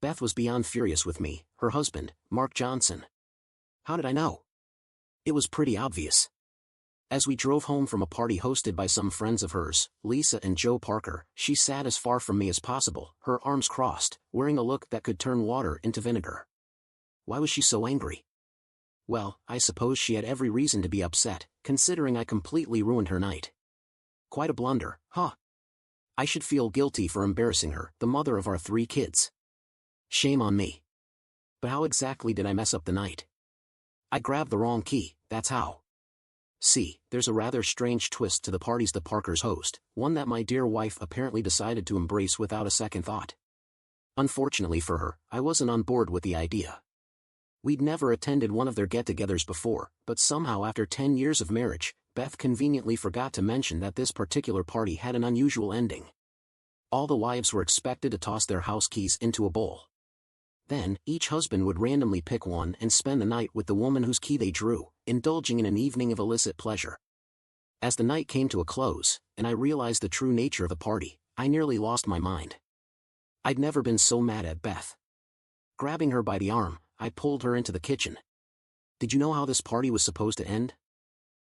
Beth was beyond furious with me, her husband, Mark Johnson. How did I know? It was pretty obvious. As we drove home from a party hosted by some friends of hers, Lisa and Joe Parker, she sat as far from me as possible, her arms crossed, wearing a look that could turn water into vinegar. Why was she so angry? Well, I suppose she had every reason to be upset, considering I completely ruined her night. Quite a blunder, huh? I should feel guilty for embarrassing her, the mother of our 3 kids. Shame on me. But how exactly did I mess up the night? I grabbed the wrong key, that's how. See, there's a rather strange twist to the parties the Parkers host, one that my dear wife apparently decided to embrace without a second thought. Unfortunately for her, I wasn't on board with the idea. We'd never attended one of their get-togethers before, but somehow after 10 years of marriage, Beth conveniently forgot to mention that this particular party had an unusual ending. All the wives were expected to toss their house keys into a bowl. Then, each husband would randomly pick one and spend the night with the woman whose key they drew, indulging in an evening of illicit pleasure. As the night came to a close, and I realized the true nature of the party, I nearly lost my mind. I'd never been so mad at Beth. Grabbing her by the arm, I pulled her into the kitchen. Did you know how this party was supposed to end?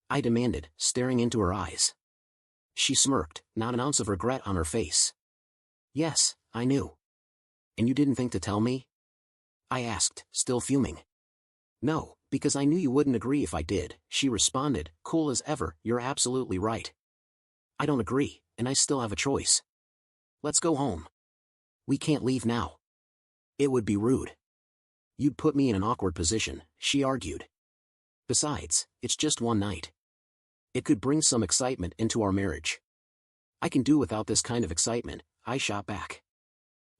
I demanded, staring into her eyes. She smirked, not an ounce of regret on her face. Yes, I knew. And you didn't think to tell me? I asked, still fuming. No, because I knew you wouldn't agree if I did, she responded, cool as ever, you're absolutely right. I don't agree, and I still have a choice. Let's go home. We can't leave now. It would be rude. You'd put me in an awkward position, she argued. Besides, it's just one night. It could bring some excitement into our marriage. I can do without this kind of excitement, I shot back.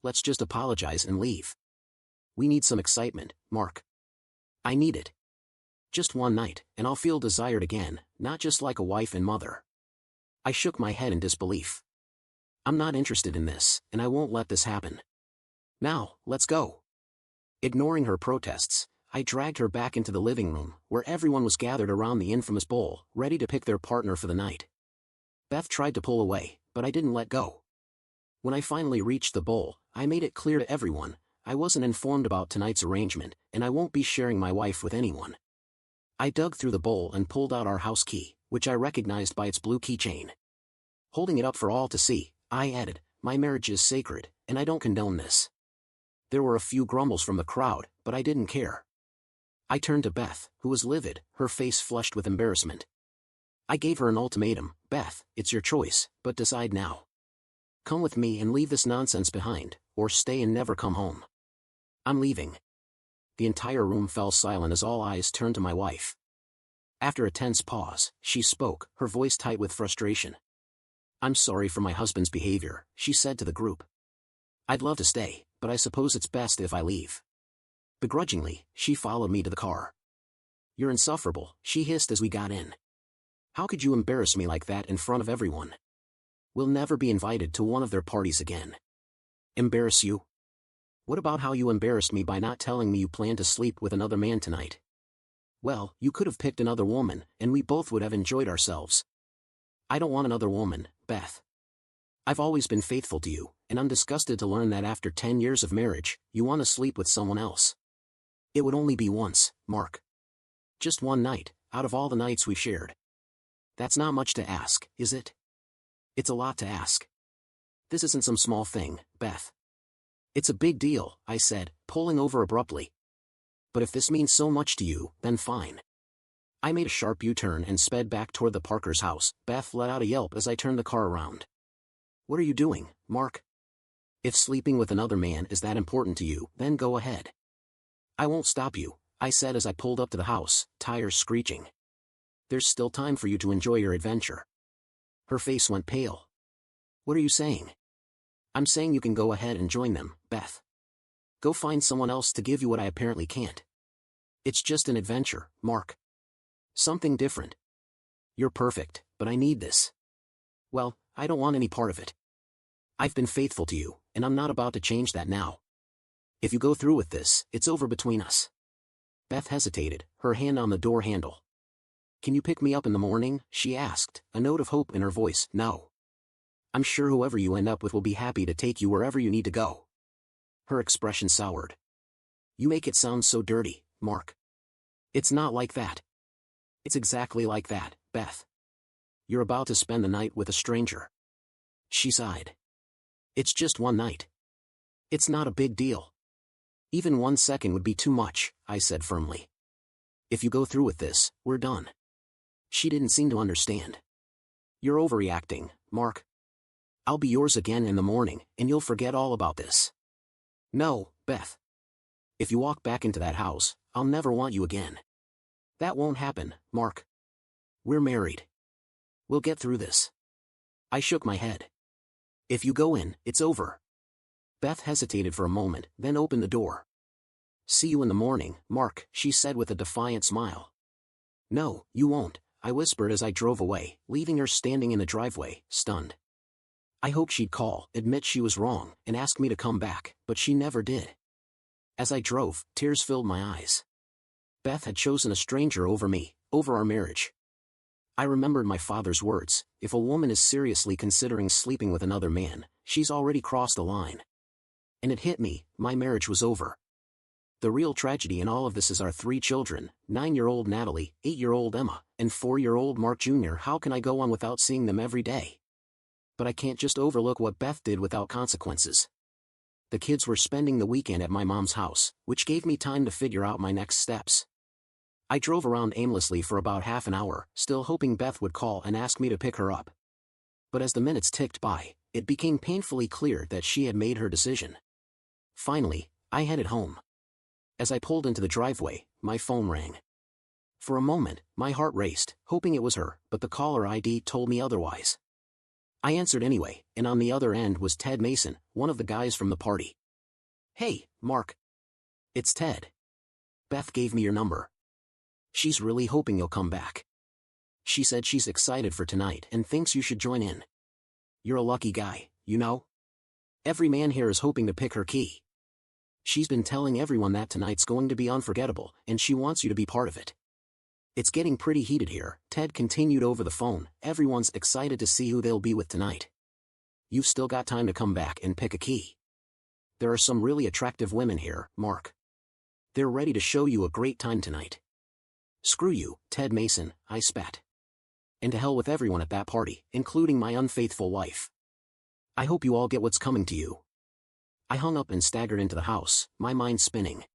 Let's just apologize and leave. We need some excitement, Mark. I need it. Just one night, and I'll feel desired again, not just like a wife and mother. I shook my head in disbelief. I'm not interested in this, and I won't let this happen. Now, let's go. Ignoring her protests, I dragged her back into the living room, where everyone was gathered around the infamous bowl, ready to pick their partner for the night. Beth tried to pull away, but I didn't let go. When I finally reached the bowl, I made it clear to everyone, I wasn't informed about tonight's arrangement, and I won't be sharing my wife with anyone. I dug through the bowl and pulled out our house key, which I recognized by its blue keychain. Holding it up for all to see, I added, my marriage is sacred, and I don't condone this. There were a few grumbles from the crowd, but I didn't care. I turned to Beth, who was livid, her face flushed with embarrassment. I gave her an ultimatum, Beth, it's your choice, but decide now. Come with me and leave this nonsense behind, or stay and never come home. I'm leaving. The entire room fell silent as all eyes turned to my wife. After a tense pause, she spoke, her voice tight with frustration. I'm sorry for my husband's behavior, she said to the group. I'd love to stay, but I suppose it's best if I leave. Begrudgingly, she followed me to the car. You're insufferable, she hissed as we got in. How could you embarrass me like that in front of everyone? We'll never be invited to one of their parties again. Embarrass you? What about how you embarrassed me by not telling me you planned to sleep with another man tonight? Well, you could have picked another woman, and we both would have enjoyed ourselves. I don't want another woman, Beth. I've always been faithful to you, and I'm disgusted to learn that after 10 years of marriage, you want to sleep with someone else. It would only be once, Mark. Just one night, out of all the nights we've shared. That's not much to ask, is it? It's a lot to ask. This isn't some small thing, Beth. It's a big deal, I said, pulling over abruptly. But if this means so much to you, then fine. I made a sharp U-turn and sped back toward the Parkers' house. Beth let out a yelp as I turned the car around. What are you doing, Mark? If sleeping with another man is that important to you, then go ahead. I won't stop you, I said as I pulled up to the house, tires screeching. There's still time for you to enjoy your adventure. Her face went pale. What are you saying? I'm saying you can go ahead and join them, Beth. Go find someone else to give you what I apparently can't. It's just an adventure, Mark. Something different. You're perfect, but I need this. Well, I don't want any part of it. I've been faithful to you, and I'm not about to change that now. If you go through with this, it's over between us. Beth hesitated, her hand on the door handle. Can you pick me up in the morning? She asked, a note of hope in her voice. No. I'm sure whoever you end up with will be happy to take you wherever you need to go. Her expression soured. You make it sound so dirty, Mark. It's not like that. It's exactly like that, Beth. You're about to spend the night with a stranger. She sighed. It's just one night. It's not a big deal. Even 1 second would be too much, I said firmly. If you go through with this, we're done. She didn't seem to understand. You're overreacting, Mark. I'll be yours again in the morning, and you'll forget all about this. No, Beth. If you walk back into that house, I'll never want you again. That won't happen, Mark. We're married. We'll get through this. I shook my head. If you go in, it's over. Beth hesitated for a moment, then opened the door. See you in the morning, Mark, she said with a defiant smile. No, you won't, I whispered as I drove away, leaving her standing in the driveway, stunned. I hoped she'd call, admit she was wrong, and ask me to come back, but she never did. As I drove, tears filled my eyes. Beth had chosen a stranger over me, over our marriage. I remembered my father's words, if a woman is seriously considering sleeping with another man, she's already crossed the line. And it hit me, my marriage was over. The real tragedy in all of this is our 3 children, 9-year-old Natalie, 8-year-old Emma, and 4-year-old Mark Jr. How can I go on without seeing them every day? But I can't just overlook what Beth did without consequences. The kids were spending the weekend at my mom's house, which gave me time to figure out my next steps. I drove around aimlessly for about half an hour, still hoping Beth would call and ask me to pick her up. But as the minutes ticked by, it became painfully clear that she had made her decision. Finally, I headed home. As I pulled into the driveway, my phone rang. For a moment, my heart raced, hoping it was her, but the caller ID told me otherwise. I answered anyway, and on the other end was Ted Mason, one of the guys from the party. Hey, Mark. It's Ted. Beth gave me your number. She's really hoping you'll come back. She said she's excited for tonight and thinks you should join in. You're a lucky guy, you know? Every man here is hoping to pick her key. She's been telling everyone that tonight's going to be unforgettable, and she wants you to be part of it. It's getting pretty heated here, Ted continued over the phone. Everyone's excited to see who they'll be with tonight. You've still got time to come back and pick a key. There are some really attractive women here, Mark. They're ready to show you a great time tonight. Screw you, Ted Mason, I spat. And to hell with everyone at that party, including my unfaithful wife. I hope you all get what's coming to you. I hung up and staggered into the house, my mind spinning.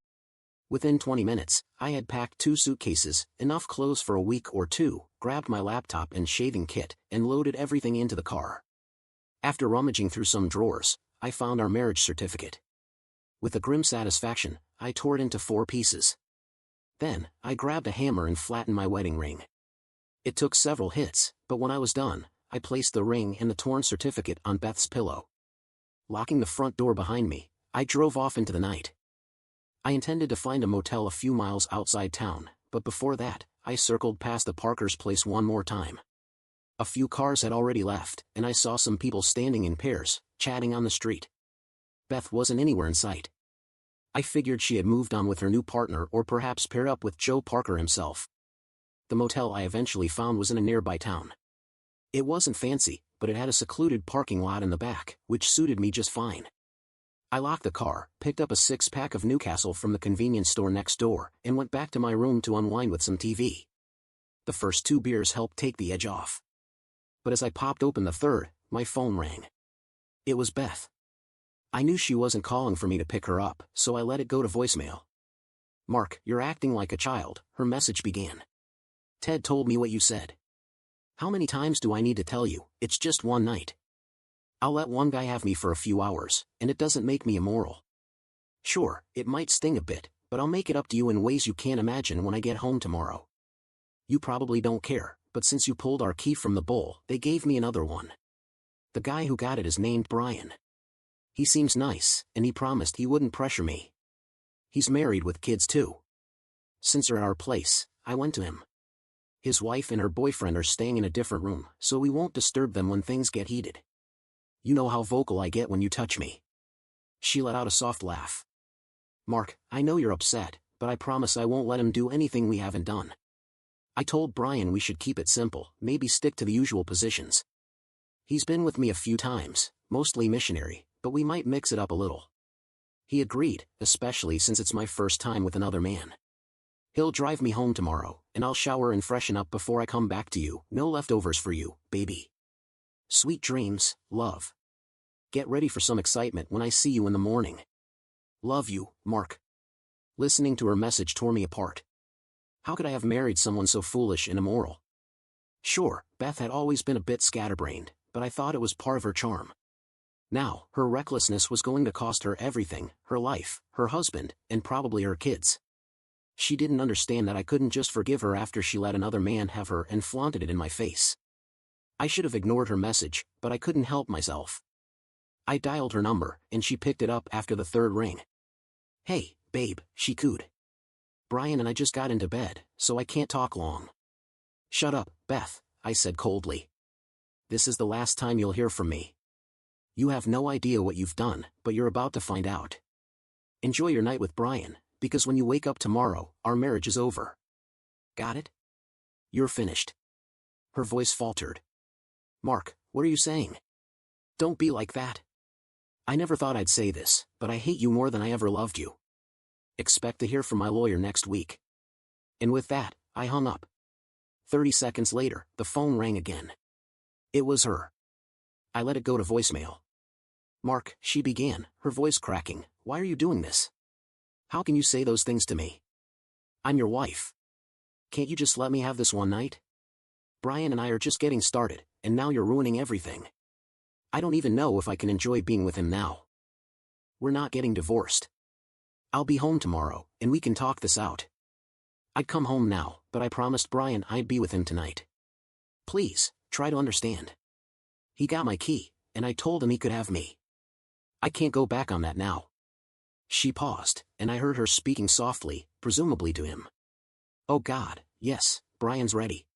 Within 20 minutes, I had packed 2 suitcases, enough clothes for a week or 2, grabbed my laptop and shaving kit, and loaded everything into the car. After rummaging through some drawers, I found our marriage certificate. With a grim satisfaction, I tore it into 4 pieces. Then, I grabbed a hammer and flattened my wedding ring. It took several hits, but when I was done, I placed the ring and the torn certificate on Beth's pillow. Locking the front door behind me, I drove off into the night. I intended to find a motel a few miles outside town, but before that, I circled past the Parker's place one more time. A few cars had already left, and I saw some people standing in pairs, chatting on the street. Beth wasn't anywhere in sight. I figured she had moved on with her new partner or perhaps paired up with Joe Parker himself. The motel I eventually found was in a nearby town. It wasn't fancy, but it had a secluded parking lot in the back, which suited me just fine. I locked the car, picked up a 6-pack of Newcastle from the convenience store next door, and went back to my room to unwind with some TV. The first 2 beers helped take the edge off. But as I popped open the third, my phone rang. It was Beth. I knew she wasn't calling for me to pick her up, so I let it go to voicemail. Mark, you're acting like a child, her message began. Ted told me what you said. How many times do I need to tell you, it's just one night? I'll let one guy have me for a few hours, and it doesn't make me immoral. Sure, it might sting a bit, but I'll make it up to you in ways you can't imagine when I get home tomorrow. You probably don't care, but since you pulled our key from the bowl, they gave me another one. The guy who got it is named Brian. He seems nice, and he promised he wouldn't pressure me. He's married with kids too. Since we're at our place, I went to him. His wife and her boyfriend are staying in a different room, so we won't disturb them when things get heated. You know how vocal I get when you touch me. She let out a soft laugh. Mark, I know you're upset, but I promise I won't let him do anything we haven't done. I told Brian we should keep it simple, maybe stick to the usual positions. He's been with me a few times, mostly missionary, but we might mix it up a little. He agreed, especially since it's my first time with another man. He'll drive me home tomorrow, and I'll shower and freshen up before I come back to you. No leftovers for you, baby. Sweet dreams, love. Get ready for some excitement when I see you in the morning. Love you, Mark. Listening to her message tore me apart. How could I have married someone so foolish and immoral? Sure, Beth had always been a bit scatterbrained, but I thought it was part of her charm. Now, her recklessness was going to cost her everything, her life, her husband, and probably her kids. She didn't understand that I couldn't just forgive her after she let another man have her and flaunted it in my face. I should have ignored her message, but I couldn't help myself. I dialed her number, and she picked it up after the third ring. Hey, babe, she cooed. Brian and I just got into bed, so I can't talk long. Shut up, Beth, I said coldly. This is the last time you'll hear from me. You have no idea what you've done, but you're about to find out. Enjoy your night with Brian, because when you wake up tomorrow, our marriage is over. Got it? You're finished. Her voice faltered. Mark, what are you saying? Don't be like that. I never thought I'd say this, but I hate you more than I ever loved you. Expect to hear from my lawyer next week. And with that, I hung up. 30 seconds later, the phone rang again. It was her. I let it go to voicemail. Mark, she began, her voice cracking, why are you doing this? How can you say those things to me? I'm your wife. Can't you just let me have this one night? Brian and I are just getting started, and now you're ruining everything. I don't even know if I can enjoy being with him now. We're not getting divorced. I'll be home tomorrow, and we can talk this out. I'd come home now, but I promised Brian I'd be with him tonight. Please, try to understand. He got my key, and I told him he could have me. I can't go back on that now. She paused, and I heard her speaking softly, presumably to him. Oh God, yes, Brian's ready.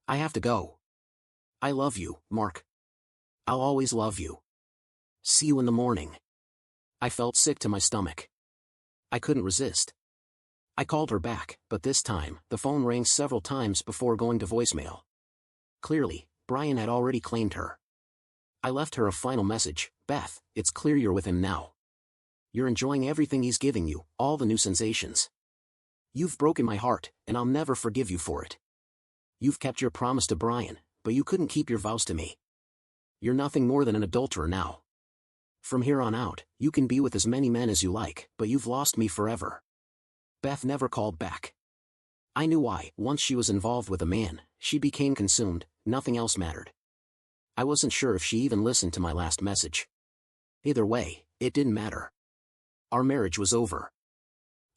I have to go. I love you, Mark. I'll always love you. See you in the morning. I felt sick to my stomach. I couldn't resist. I called her back, but this time, the phone rang several times before going to voicemail. Clearly, Brian had already claimed her. I left her a final message, Beth, it's clear you're with him now. You're enjoying everything he's giving you, all the new sensations. You've broken my heart, and I'll never forgive you for it. You've kept your promise to Brian, but you couldn't keep your vows to me. You're nothing more than an adulterer now. From here on out, you can be with as many men as you like, but you've lost me forever. Beth never called back. I knew why. Once she was involved with a man, she became consumed, nothing else mattered. I wasn't sure if she even listened to my last message. Either way, it didn't matter. Our marriage was over.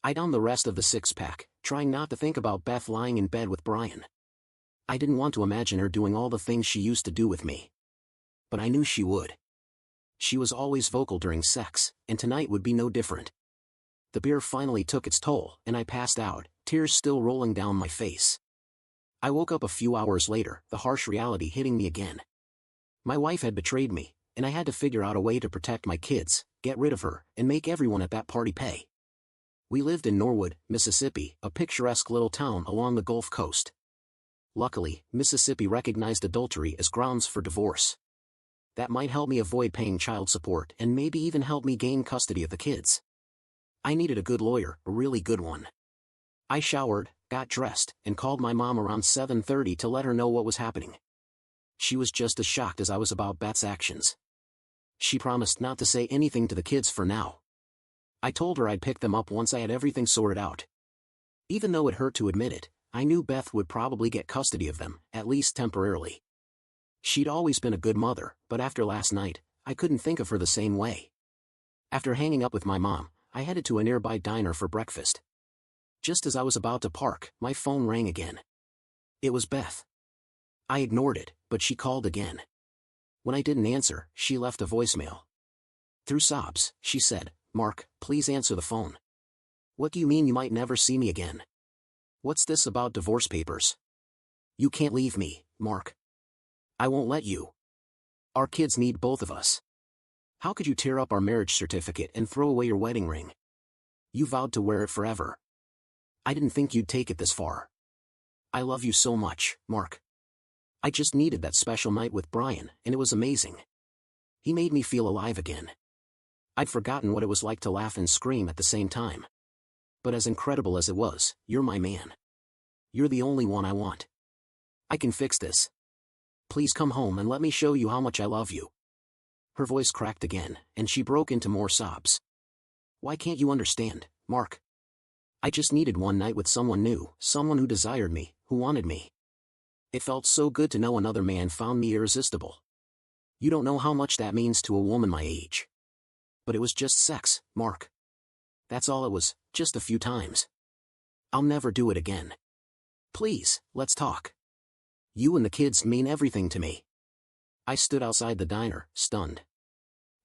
I downed the rest of the six-pack, trying not to think about Beth lying in bed with Brian. I didn't want to imagine her doing all the things she used to do with me. But I knew she would. She was always vocal during sex, and tonight would be no different. The beer finally took its toll, and I passed out, tears still rolling down my face. I woke up a few hours later, the harsh reality hitting me again. My wife had betrayed me, and I had to figure out a way to protect my kids, get rid of her, and make everyone at that party pay. We lived in Norwood, Mississippi, a picturesque little town along the Gulf Coast. Luckily, Mississippi recognized adultery as grounds for divorce. That might help me avoid paying child support and maybe even help me gain custody of the kids. I needed a good lawyer, a really good one. I showered, got dressed, and called my mom around 7:30 to let her know what was happening. She was just as shocked as I was about Beth's actions. She promised not to say anything to the kids for now. I told her I'd pick them up once I had everything sorted out. Even though it hurt to admit it, I knew Beth would probably get custody of them, at least temporarily. She'd always been a good mother, but after last night, I couldn't think of her the same way. After hanging up with my mom, I headed to a nearby diner for breakfast. Just as I was about to park, my phone rang again. It was Beth. I ignored it, but she called again. When I didn't answer, she left a voicemail. Through sobs, she said, Mark, please answer the phone. What do you mean you might never see me again? What's this about divorce papers? You can't leave me, Mark. I won't let you. Our kids need both of us. How could you tear up our marriage certificate and throw away your wedding ring? You vowed to wear it forever. I didn't think you'd take it this far. I love you so much, Mark. I just needed that special night with Brian, and it was amazing. He made me feel alive again. I'd forgotten what it was like to laugh and scream at the same time. But as incredible as it was, you're my man. You're the only one I want. I can fix this. Please come home and let me show you how much I love you. Her voice cracked again, and she broke into more sobs. Why can't you understand, Mark? I just needed one night with someone new, someone who desired me, who wanted me. It felt so good to know another man found me irresistible. You don't know how much that means to a woman my age. But it was just sex, Mark. That's all it was, just a few times. I'll never do it again. Please, let's talk. You and the kids mean everything to me. I stood outside the diner, stunned.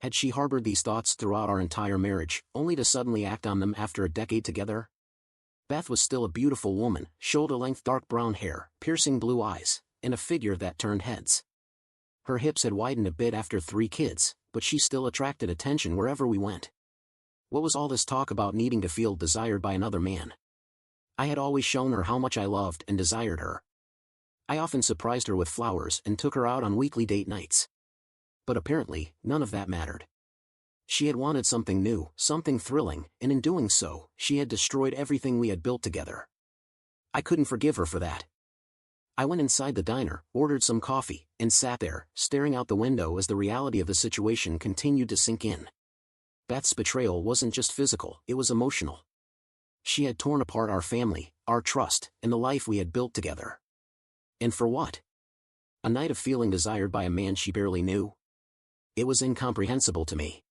Had she harbored these thoughts throughout our entire marriage, only to suddenly act on them after a decade together? Beth was still a beautiful woman, shoulder-length dark brown hair, piercing blue eyes, and a figure that turned heads. Her hips had widened a bit after 3 kids, but she still attracted attention wherever we went. What was all this talk about needing to feel desired by another man? I had always shown her how much I loved and desired her. I often surprised her with flowers and took her out on weekly date nights. But apparently, none of that mattered. She had wanted something new, something thrilling, and in doing so, she had destroyed everything we had built together. I couldn't forgive her for that. I went inside the diner, ordered some coffee, and sat there, staring out the window as the reality of the situation continued to sink in. Beth's betrayal wasn't just physical, it was emotional. She had torn apart our family, our trust, and the life we had built together. And for what? A night of feeling desired by a man she barely knew? It was incomprehensible to me.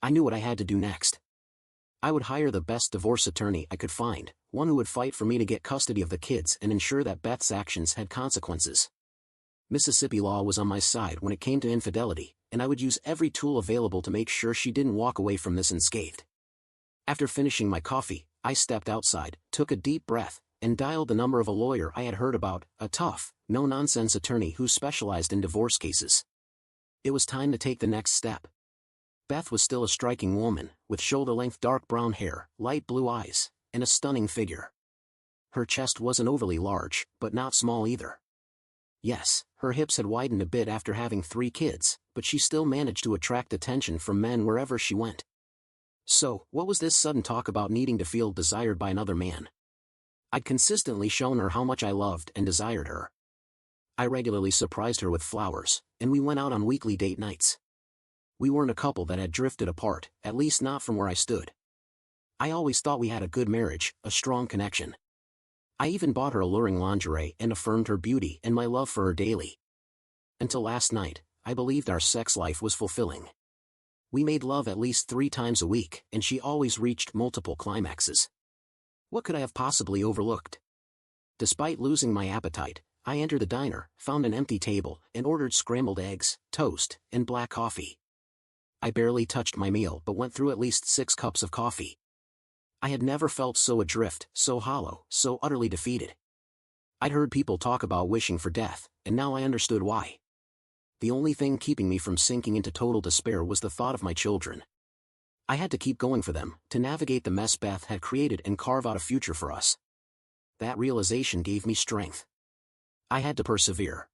I knew what I had to do next. I would hire the best divorce attorney I could find, one who would fight for me to get custody of the kids and ensure that Beth's actions had consequences. Mississippi law was on my side when it came to infidelity, and I would use every tool available to make sure she didn't walk away from this unscathed. After finishing my coffee, I stepped outside, took a deep breath, and dialed the number of a lawyer I had heard about, a tough, no-nonsense attorney who specialized in divorce cases. It was time to take the next step. Beth was still a striking woman, with shoulder-length dark brown hair, light blue eyes, and a stunning figure. Her chest wasn't overly large, but not small either. Yes, her hips had widened a bit after having 3 kids, but she still managed to attract attention from men wherever she went. So, what was this sudden talk about needing to feel desired by another man? I'd consistently shown her how much I loved and desired her. I regularly surprised her with flowers, and we went out on weekly date nights. We weren't a couple that had drifted apart, at least not from where I stood. I always thought we had a good marriage, a strong connection. I even bought her alluring lingerie and affirmed her beauty and my love for her daily. Until last night, I believed our sex life was fulfilling. We made love at least 3 times a week, and she always reached multiple climaxes. What could I have possibly overlooked? Despite losing my appetite, I entered the diner, found an empty table, and ordered scrambled eggs, toast, and black coffee. I barely touched my meal but went through at least 6 cups of coffee. I had never felt so adrift, so hollow, so utterly defeated. I'd heard people talk about wishing for death, and now I understood why. The only thing keeping me from sinking into total despair was the thought of my children. I had to keep going for them, to navigate the mess Beth had created and carve out a future for us. That realization gave me strength. I had to persevere.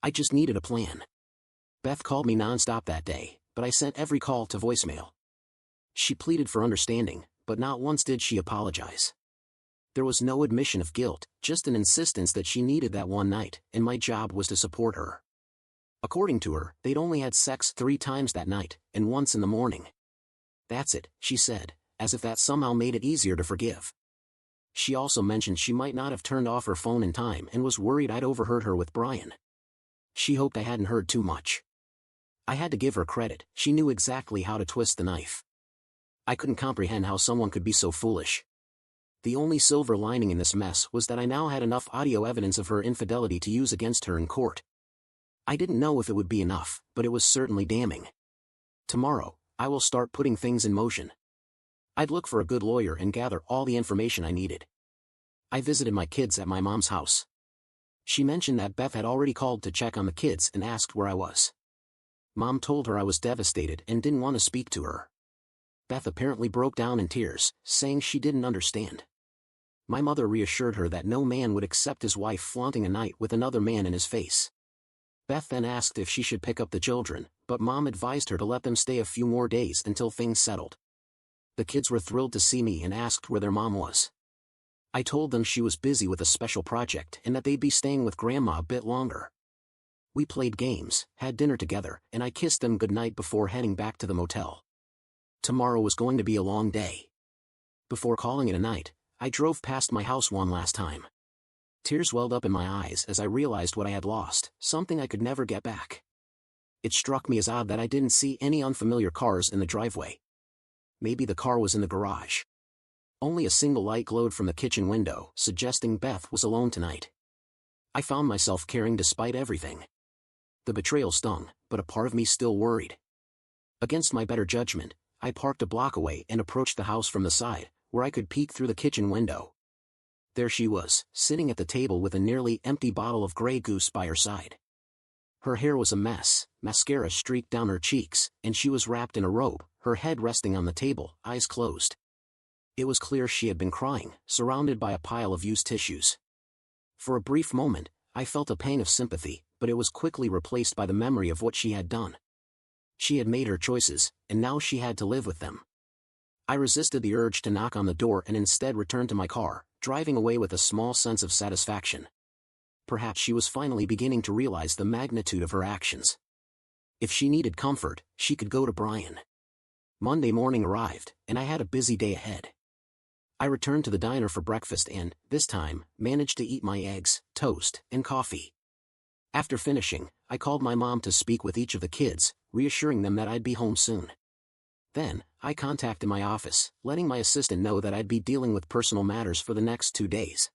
I just needed a plan. Beth called me nonstop that day, but I sent every call to voicemail. She pleaded for understanding, but not once did she apologize. There was no admission of guilt, just an insistence that she needed that one night, and my job was to support her. According to her, they'd only had sex 3 times that night, and once in the morning. That's it, she said, as if that somehow made it easier to forgive. She also mentioned she might not have turned off her phone in time and was worried I'd overheard her with Brian. She hoped I hadn't heard too much. I had to give her credit, she knew exactly how to twist the knife. I couldn't comprehend how someone could be so foolish. The only silver lining in this mess was that I now had enough audio evidence of her infidelity to use against her in court. I didn't know if it would be enough, but it was certainly damning. Tomorrow, I will start putting things in motion. I'd look for a good lawyer and gather all the information I needed. I visited my kids at my mom's house. She mentioned that Beth had already called to check on the kids and asked where I was. Mom told her I was devastated and didn't want to speak to her. Beth apparently broke down in tears, saying she didn't understand. My mother reassured her that no man would accept his wife flaunting a night with another man in his face. Beth then asked if she should pick up the children, but Mom advised her to let them stay a few more days until things settled. The kids were thrilled to see me and asked where their mom was. I told them she was busy with a special project and that they'd be staying with Grandma a bit longer. We played games, had dinner together, and I kissed them goodnight before heading back to the motel. Tomorrow was going to be a long day. Before calling it a night, I drove past my house one last time. Tears welled up in my eyes as I realized what I had lost, something I could never get back. It struck me as odd that I didn't see any unfamiliar cars in the driveway. Maybe the car was in the garage. Only a single light glowed from the kitchen window, suggesting Beth was alone tonight. I found myself caring despite everything. The betrayal stung, but a part of me still worried. Against my better judgment, I parked a block away and approached the house from the side, where I could peek through the kitchen window. There she was, sitting at the table with a nearly empty bottle of Grey Goose by her side. Her hair was a mess, mascara streaked down her cheeks, and she was wrapped in a robe, her head resting on the table, eyes closed. It was clear she had been crying, surrounded by a pile of used tissues. For a brief moment, I felt a pang of sympathy, but it was quickly replaced by the memory of what she had done. She had made her choices, and now she had to live with them. I resisted the urge to knock on the door and instead returned to my car, driving away with a small sense of satisfaction. Perhaps she was finally beginning to realize the magnitude of her actions. If she needed comfort, she could go to Brian. Monday morning arrived, and I had a busy day ahead. I returned to the diner for breakfast and, this time, managed to eat my eggs, toast, and coffee. After finishing, I called my mom to speak with each of the kids, reassuring them that I'd be home soon. Then, I contacted my office, letting my assistant know that I'd be dealing with personal matters for the next 2 days.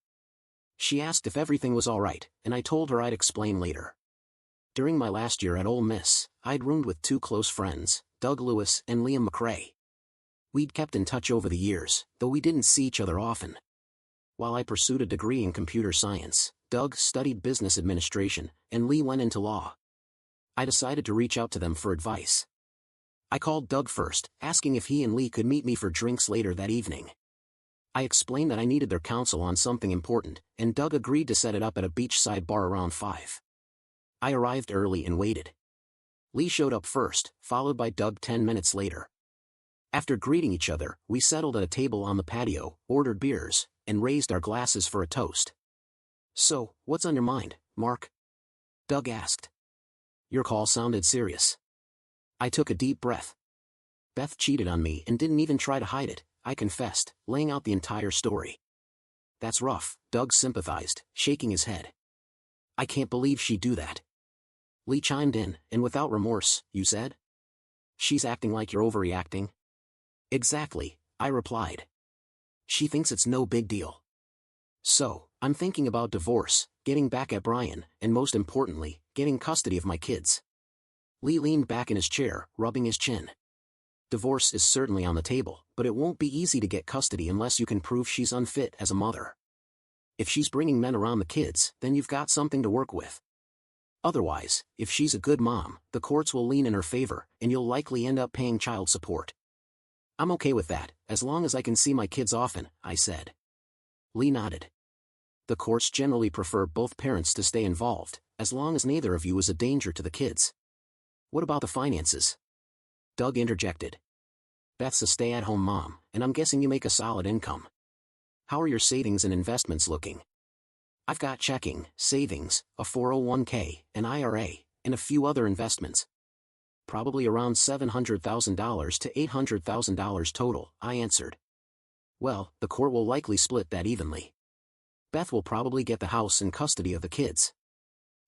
She asked if everything was alright, and I told her I'd explain later. During my last year at Ole Miss, I'd roomed with 2 close friends, Doug Lewis and Liam McRae. We'd kept in touch over the years, though we didn't see each other often. While I pursued a degree in computer science, Doug studied business administration, and Lee went into law. I decided to reach out to them for advice. I called Doug first, asking if he and Lee could meet me for drinks later that evening. I explained that I needed their counsel on something important, and Doug agreed to set it up at a beachside bar around 5. I arrived early and waited. Lee showed up first, followed by Doug 10 minutes later. After greeting each other, we settled at a table on the patio, ordered beers, and raised our glasses for a toast. "So, what's on your mind, Mark?" Doug asked. "Your call sounded serious." I took a deep breath. "Beth cheated on me and didn't even try to hide it," I confessed, laying out the entire story. "That's rough," Doug sympathized, shaking his head. "I can't believe she'd do that." Lee chimed in, "And without remorse, you said? She's acting like you're overreacting." "Exactly," I replied. "She thinks it's no big deal. So, I'm thinking about divorce, getting back at Brian, and most importantly, getting custody of my kids." Lee leaned back in his chair, rubbing his chin. "Divorce is certainly on the table, but it won't be easy to get custody unless you can prove she's unfit as a mother. If she's bringing men around the kids, then you've got something to work with. Otherwise, if she's a good mom, the courts will lean in her favor, and you'll likely end up paying child support." "I'm okay with that, as long as I can see my kids often," I said. Lee nodded. "The courts generally prefer both parents to stay involved, as long as neither of you is a danger to the kids." "What about the finances?" Doug interjected. "Beth's a stay-at-home mom, and I'm guessing you make a solid income. How are your savings and investments looking?" "I've got checking, savings, a 401k, an IRA, and a few other investments. Probably around $700,000 to $800,000 total," I answered. "Well, the court will likely split that evenly. Beth will probably get the house and custody of the kids.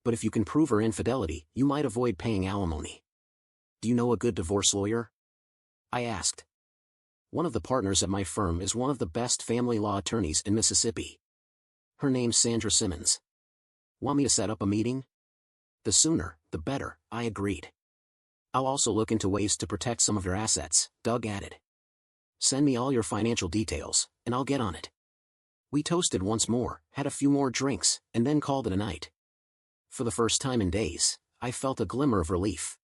But if you can prove her infidelity, you might avoid paying alimony. Do you know a good divorce lawyer?" I asked. "One of the partners at my firm is one of the best family law attorneys in Mississippi. Her name's Sandra Simmons. Want me to set up a meeting?" "The sooner, the better," I agreed. "I'll also look into ways to protect some of your assets," Doug added. "Send me all your financial details, and I'll get on it." We toasted once more, had a few more drinks, and then called it a night. For the first time in days, I felt a glimmer of relief.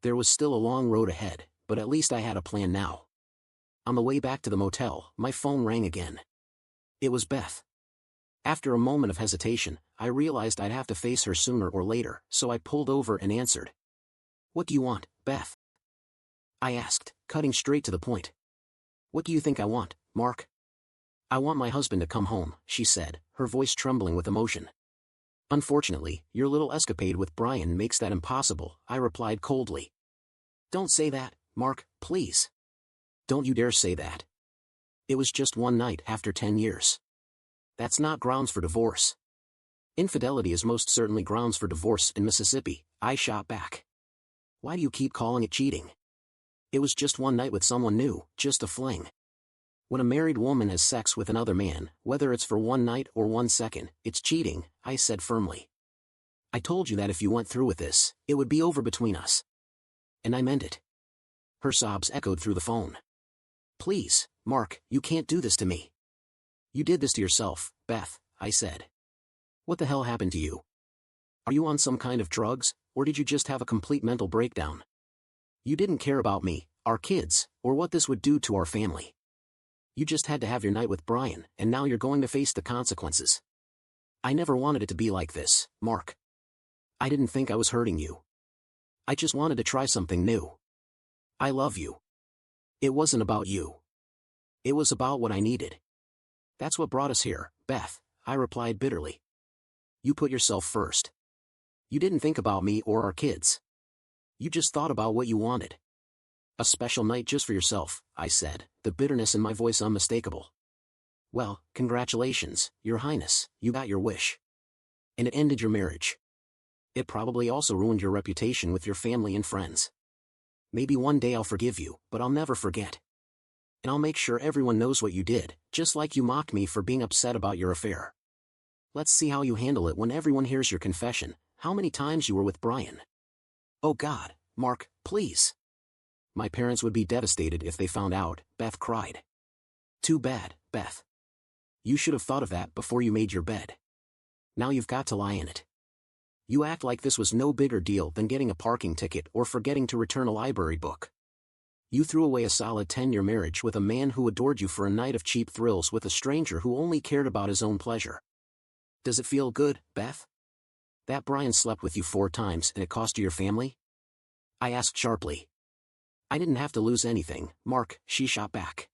There was still a long road ahead, but at least I had a plan now. On the way back to the motel, my phone rang again. It was Beth. After a moment of hesitation, I realized I'd have to face her sooner or later, so I pulled over and answered. "What do you want, Beth?" I asked, cutting straight to the point. "What do you think I want, Mark?" "I want my husband to come home," she said, her voice trembling with emotion. "Unfortunately, your little escapade with Brian makes that impossible," I replied coldly. "Don't say that, Mark, please. Don't you dare say that. It was just one night after 10 years. That's not grounds for divorce." "Infidelity is most certainly grounds for divorce in Mississippi," I shot back. "Why do you keep calling it cheating? It was just one night with someone new, just a fling. When a married woman has sex with another man, whether it's for one night or 1 second, it's cheating," I said firmly. "I told you that if you went through with this, it would be over between us. And I meant it." Her sobs echoed through the phone. "Please, Mark, you can't do this to me." "You did this to yourself, Beth," I said. "What the hell happened to you? Are you on some kind of drugs, or did you just have a complete mental breakdown? You didn't care about me, our kids, or what this would do to our family. You just had to have your night with Brian, and now you're going to face the consequences. I never wanted it to be like this, Mark. I didn't think I was hurting you. I just wanted to try something new. I love you. It wasn't about you. It was about what I needed. That's what brought us here, Beth," I replied bitterly. "You put yourself first. You didn't think about me or our kids. You just thought about what you wanted. A special night just for yourself," I said, the bitterness in my voice unmistakable. "Well, congratulations, Your Highness, you got your wish. And it ended your marriage. It probably also ruined your reputation with your family and friends. Maybe one day I'll forgive you, but I'll never forget. And I'll make sure everyone knows what you did, just like you mocked me for being upset about your affair. Let's see how you handle it when everyone hears your confession, how many times you were with Brian." "Oh God, Mark, please. My parents would be devastated if they found out," Beth cried. "Too bad, Beth. You should have thought of that before you made your bed. Now you've got to lie in it. You act like this was no bigger deal than getting a parking ticket or forgetting to return a library book. You threw away a solid 10-year marriage with a man who adored you for a night of cheap thrills with a stranger who only cared about his own pleasure. Does it feel good, Beth? That Brian slept with you 4 times and it cost you your family?" I asked sharply. "I didn't have to lose anything, Mark," she shot back.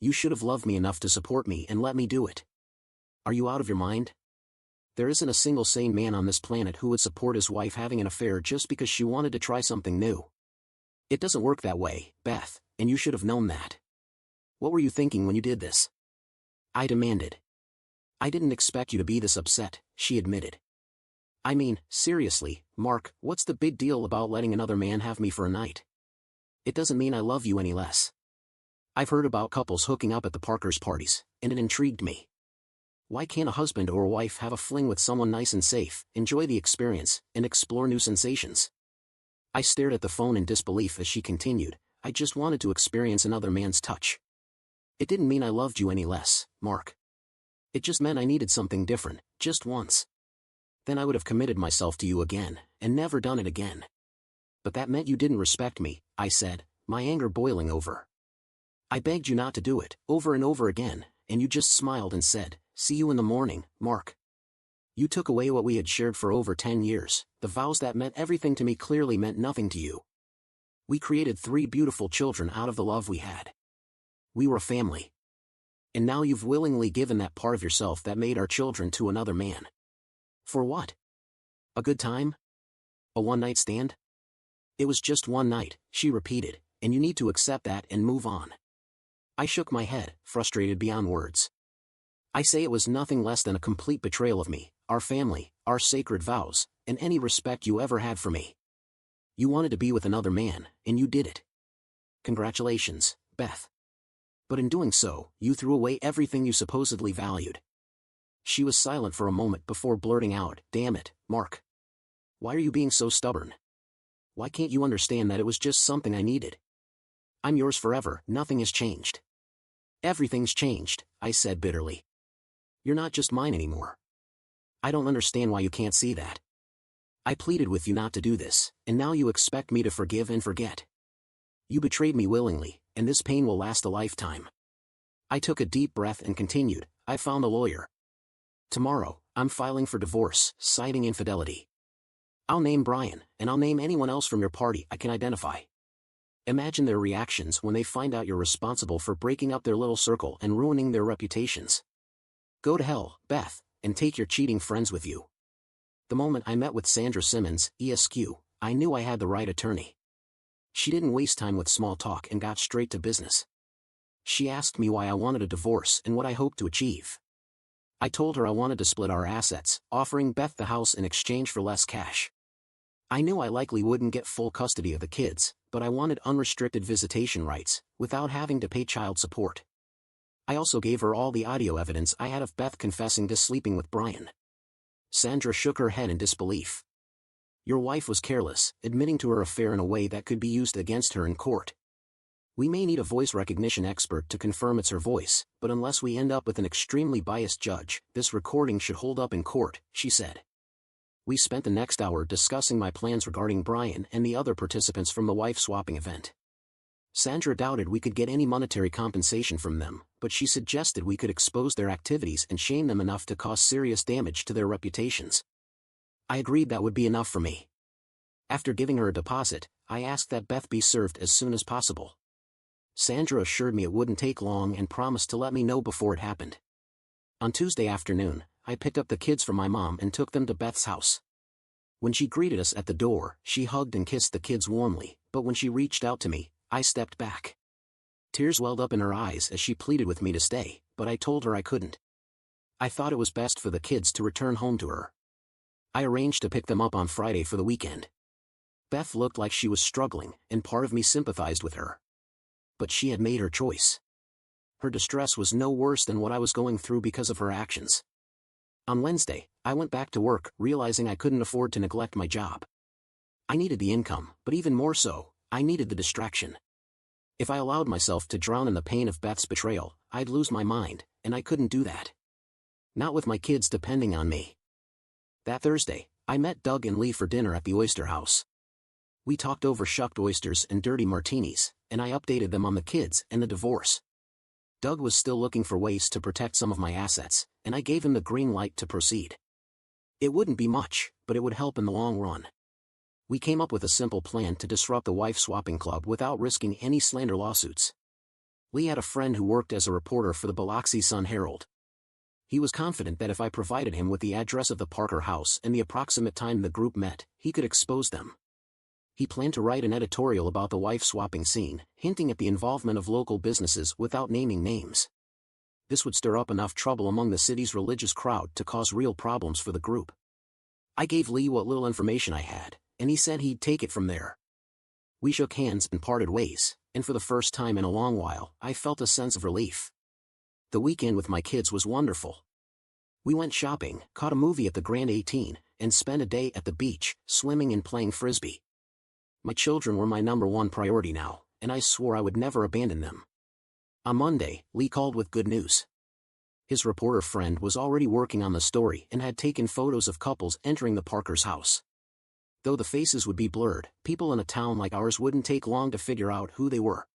"You should have loved me enough to support me and let me do it. Are you out of your mind? There isn't a single sane man on this planet who would support his wife having an affair just because she wanted to try something new. It doesn't work that way, Beth, and you should have known that. What were you thinking when you did this?" I demanded. "I didn't expect you to be this upset," she admitted. "I mean, seriously, Mark, what's the big deal about letting another man have me for a night? It doesn't mean I love you any less. I've heard about couples hooking up at the Parkers' parties, and it intrigued me. Why can't a husband or a wife have a fling with someone nice and safe, enjoy the experience, and explore new sensations?" I stared at the phone in disbelief as she continued, "I just wanted to experience another man's touch. It didn't mean I loved you any less, Mark. It just meant I needed something different, just once. Then I would have committed myself to you again, and never done it again. But that meant you didn't respect me," I said, my anger boiling over. "I begged you not to do it, over and over again, and you just smiled and said, 'See you in the morning, Mark.' You took away what we had shared for over 10 years, the vows that meant everything to me clearly meant nothing to you. We created 3 beautiful children out of the love we had. We were a family. And now you've willingly given that part of yourself that made our children to another man. For what? A good time? A one-night stand?" "It was just one night," she repeated, "and you need to accept that and move on." I shook my head, frustrated beyond words. "I say it was nothing less than a complete betrayal of me, our family, our sacred vows, and any respect you ever had for me. You wanted to be with another man, and you did it. Congratulations, Beth. But in doing so, you threw away everything you supposedly valued." She was silent for a moment before blurting out, "Damn it, Mark. Why are you being so stubborn? Why can't you understand that it was just something I needed? I'm yours forever, nothing has changed." "Everything's changed," I said bitterly. "You're not just mine anymore. I don't understand why you can't see that. I pleaded with you not to do this, and now you expect me to forgive and forget. You betrayed me willingly, and this pain will last a lifetime." I took a deep breath and continued, "I found a lawyer. Tomorrow, I'm filing for divorce, citing infidelity. I'll name Brian, and I'll name anyone else from your party I can identify. Imagine their reactions when they find out you're responsible for breaking up their little circle and ruining their reputations. Go to hell, Beth, and take your cheating friends with you. The moment I met with Sandra Simmons, ESQ, I knew I had the right attorney. She didn't waste time with small talk and got straight to business. She asked me why I wanted a divorce and what I hoped to achieve. I told her I wanted to split our assets, offering Beth the house in exchange for less cash. I knew I likely wouldn't get full custody of the kids, but I wanted unrestricted visitation rights, without having to pay child support. I also gave her all the audio evidence I had of Beth confessing to sleeping with Brian. Sandra shook her head in disbelief. Your wife was careless, admitting to her affair in a way that could be used against her in court. We may need a voice recognition expert to confirm it's her voice, but unless we end up with an extremely biased judge, this recording should hold up in court, she said. We spent the next hour discussing my plans regarding Brian and the other participants from the wife-swapping event. Sandra doubted we could get any monetary compensation from them, but she suggested we could expose their activities and shame them enough to cause serious damage to their reputations. I agreed that would be enough for me. After giving her a deposit, I asked that Beth be served as soon as possible. Sandra assured me it wouldn't take long and promised to let me know before it happened. On Tuesday afternoon, I picked up the kids from my mom and took them to Beth's house. When she greeted us at the door, she hugged and kissed the kids warmly, but when she reached out to me, I stepped back. Tears welled up in her eyes as she pleaded with me to stay, but I told her I couldn't. I thought it was best for the kids to return home to her. I arranged to pick them up on Friday for the weekend. Beth looked like she was struggling, and part of me sympathized with her. But she had made her choice. Her distress was no worse than what I was going through because of her actions. On Wednesday, I went back to work, realizing I couldn't afford to neglect my job. I needed the income, but even more so, I needed the distraction. If I allowed myself to drown in the pain of Beth's betrayal, I'd lose my mind, and I couldn't do that. Not with my kids depending on me. That Thursday, I met Doug and Lee for dinner at the Oyster House. We talked over shucked oysters and dirty martinis, and I updated them on the kids and the divorce. Doug was still looking for ways to protect some of my assets, and I gave him the green light to proceed. It wouldn't be much, but it would help in the long run. We came up with a simple plan to disrupt the wife-swapping club without risking any slander lawsuits. Lee had a friend who worked as a reporter for the Biloxi Sun-Herald. He was confident that if I provided him with the address of the Parker house and the approximate time the group met, he could expose them. He planned to write an editorial about the wife-swapping scene, hinting at the involvement of local businesses without naming names. This would stir up enough trouble among the city's religious crowd to cause real problems for the group. I gave Lee what little information I had, and he said he'd take it from there. We shook hands and parted ways, and for the first time in a long while, I felt a sense of relief. The weekend with my kids was wonderful. We went shopping, caught a movie at the Grand 18, and spent a day at the beach, swimming and playing frisbee. My children were my number one priority now, and I swore I would never abandon them. On Monday, Lee called with good news. His reporter friend was already working on the story and had taken photos of couples entering the Parkers' house. Though the faces would be blurred, people in a town like ours wouldn't take long to figure out who they were.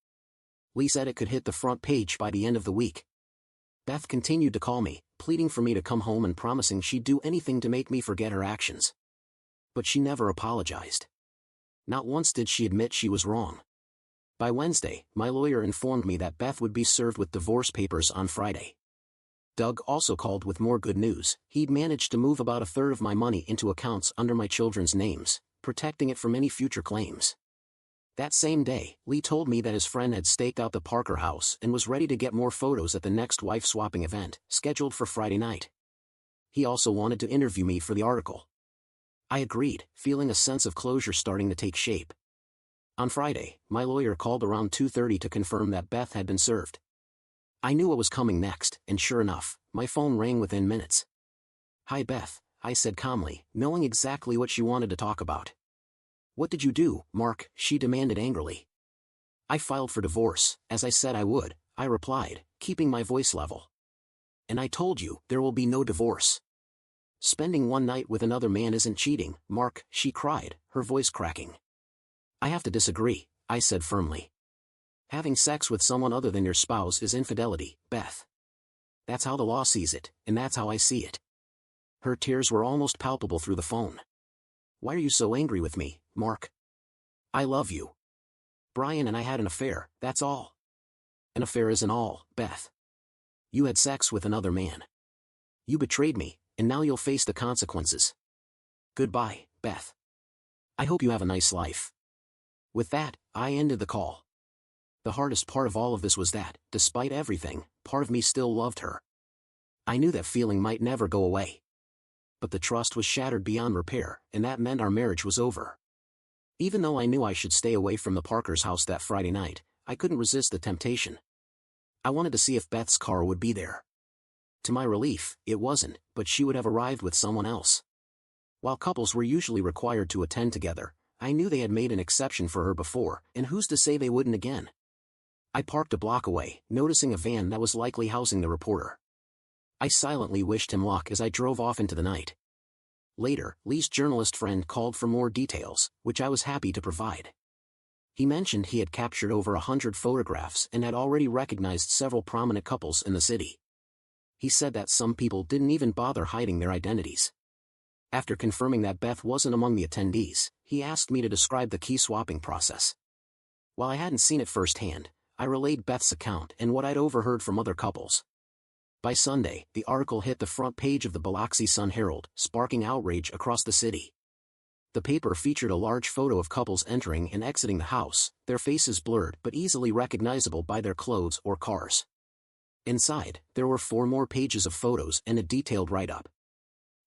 Lee said it could hit the front page by the end of the week. Beth continued to call me, pleading for me to come home and promising she'd do anything to make me forget her actions. But she never apologized. Not once did she admit she was wrong. By Wednesday, my lawyer informed me that Beth would be served with divorce papers on Friday. Doug also called with more good news. He'd managed to move about a third of my money into accounts under my children's names, protecting it from any future claims. That same day, Lee told me that his friend had staked out the Parker house and was ready to get more photos at the next wife-swapping event, scheduled for Friday night. He also wanted to interview me for the article. I agreed, feeling a sense of closure starting to take shape. On Friday, my lawyer called around 2:30 to confirm that Beth had been served. I knew what was coming next, and sure enough, my phone rang within minutes. "Hi Beth," I said calmly, knowing exactly what she wanted to talk about. "What did you do, Mark?" she demanded angrily. "I filed for divorce, as I said I would," I replied, keeping my voice level. "And I told you, there will be no divorce. Spending one night with another man isn't cheating, Mark," she cried, her voice cracking. "I have to disagree," I said firmly. "Having sex with someone other than your spouse is infidelity, Beth. That's how the law sees it, and that's how I see it. Her tears were almost palpable through the phone. "Why are you so angry with me, Mark? I love you. Brian and I had an affair, that's all." "An affair isn't all, Beth. You had sex with another man. You betrayed me, and now you'll face the consequences. Goodbye, Beth. I hope you have a nice life." With that, I ended the call. The hardest part of all of this was that, despite everything, part of me still loved her. I knew that feeling might never go away. But the trust was shattered beyond repair, and that meant our marriage was over. Even though I knew I should stay away from the Parkers' house that Friday night, I couldn't resist the temptation. I wanted to see if Beth's car would be there. To my relief, it wasn't, but she would have arrived with someone else. While couples were usually required to attend together, I knew they had made an exception for her before, and who's to say they wouldn't again? I parked a block away, noticing a van that was likely housing the reporter. I silently wished him luck as I drove off into the night. Later, Lee's journalist friend called for more details, which I was happy to provide. He mentioned he had captured over 100 photographs and had already recognized several prominent couples in the city. He said that some people didn't even bother hiding their identities. After confirming that Beth wasn't among the attendees, he asked me to describe the key swapping process. While I hadn't seen it firsthand, I relayed Beth's account and what I'd overheard from other couples. By Sunday, the article hit the front page of the Biloxi Sun-Herald, sparking outrage across the city. The paper featured a large photo of couples entering and exiting the house, their faces blurred but easily recognizable by their clothes or cars. Inside, there were 4 more pages of photos and a detailed write-up.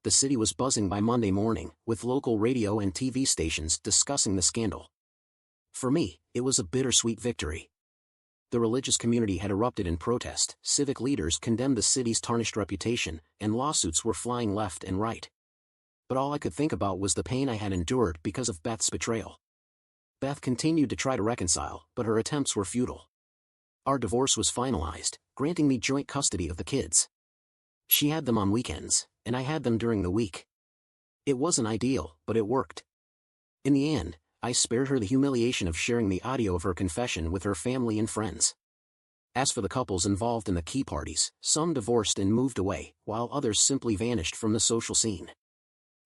The city was buzzing by Monday morning, with local radio and TV stations discussing the scandal. For me, it was a bittersweet victory. The religious community had erupted in protest, civic leaders condemned the city's tarnished reputation, and lawsuits were flying left and right. But all I could think about was the pain I had endured because of Beth's betrayal. Beth continued to try to reconcile, but her attempts were futile. Our divorce was finalized, granting me joint custody of the kids. She had them on weekends, and I had them during the week. It wasn't ideal, but it worked. In the end, I spared her the humiliation of sharing the audio of her confession with her family and friends. As for the couples involved in the key parties, some divorced and moved away, while others simply vanished from the social scene.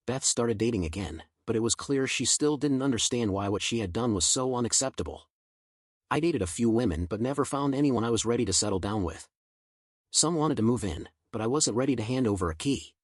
Beth started dating again, but it was clear she still didn't understand why what she had done was so unacceptable. I dated a few women but never found anyone I was ready to settle down with. Some wanted to move in, but I wasn't ready to hand over a key.